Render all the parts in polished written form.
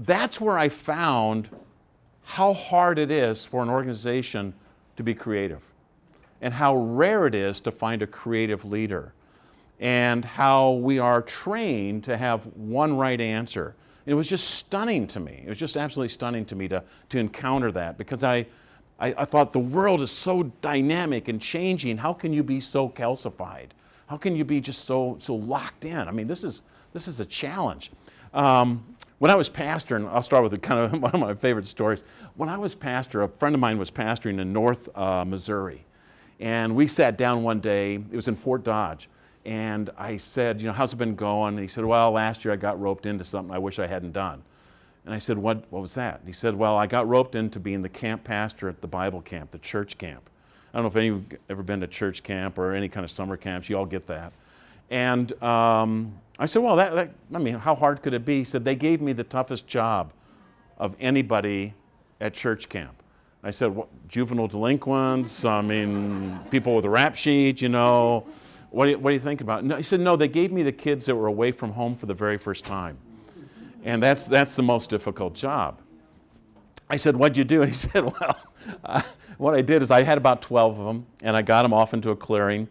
that's where I found how hard it is for an organization to be creative, and how rare it is to find a creative leader, and how we are trained to have one right answer. And it was just stunning to me. It was just absolutely stunning to me to encounter that, because I thought the world is so dynamic and changing. How can you be so calcified? How can you be just so locked in? I mean, this is a challenge. When I was pastor, and I'll start with kind of one of my favorite stories. When I was pastor, a friend of mine was pastoring in North Missouri. And we sat down one day, it was in Fort Dodge, and I said, how's it been going? And he said, well, last year I got roped into something I wish I hadn't done. And I said, what was that? And he said, well, I got roped into being the camp pastor at the Bible camp, the church camp. I don't know if any of you have ever been to church camp or any kind of summer camps. You all get that. And I said, well, I mean, how hard could it be? He said, they gave me the toughest job of anybody at church camp. I said, what, juvenile delinquents? I mean, people with a rap sheet, What do you think about it? No, he said, no, they gave me the kids that were away from home for the very first time. And that's the most difficult job. I said, what'd you do? And he said, well, what I did is I had about 12 of them, and I got them off into a clearing,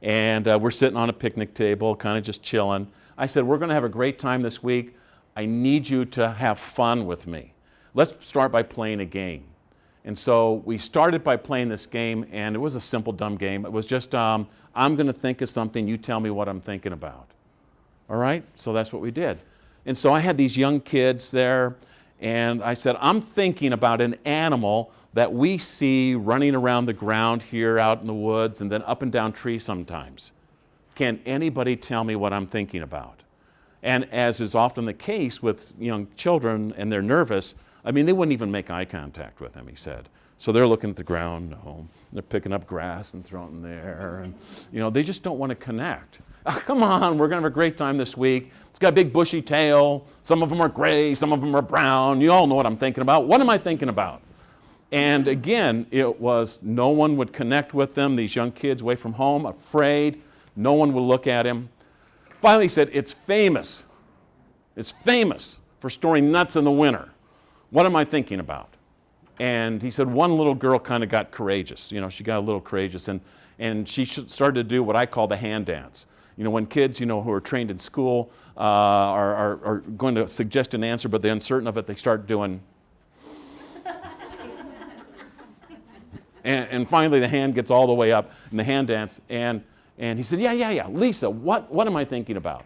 and we're sitting on a picnic table, kind of just chilling. I said, we're going to have a great time this week. I need you to have fun with me. Let's start by playing a game. And so we started by playing this game, and it was a simple, dumb game. It was just, I'm going to think of something, you tell me what I'm thinking about. All right? So that's what we did. And so I had these young kids there, and I said, I'm thinking about an animal that we see running around the ground here out in the woods and then up and down trees sometimes. Can anybody tell me what I'm thinking about? And as is often the case with young children and they're nervous, I mean, they wouldn't even make eye contact with him, he said. So they're looking at the ground, no. They're picking up grass and throwing it in there. And, they just don't want to connect. Oh, come on, we're going to have a great time this week. It's got a big bushy tail. Some of them are gray, some of them are brown. You all know what I'm thinking about. What am I thinking about? And again, it was no one would connect with them, these young kids away from home, afraid. No one would look at him. Finally he said, it's famous. It's famous for storing nuts in the winter. What am I thinking about? And he said one little girl kind of got courageous. She got a little courageous, and she started to do what I call the hand dance. When kids, who are trained in school are going to suggest an answer, but they're uncertain of it, they start doing. and finally the hand gets all the way up in the hand dance, and he said, yeah, Lisa, what am I thinking about?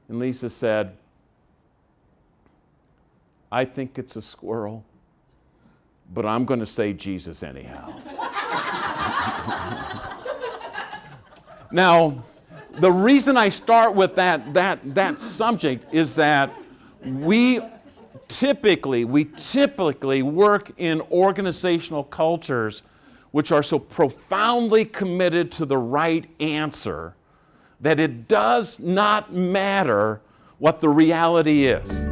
And Lisa said, I think it's a squirrel, but I'm going to say Jesus anyhow. Now, the reason I start with that subject is that we typically work in organizational cultures which are so profoundly committed to the right answer that it does not matter what the reality is.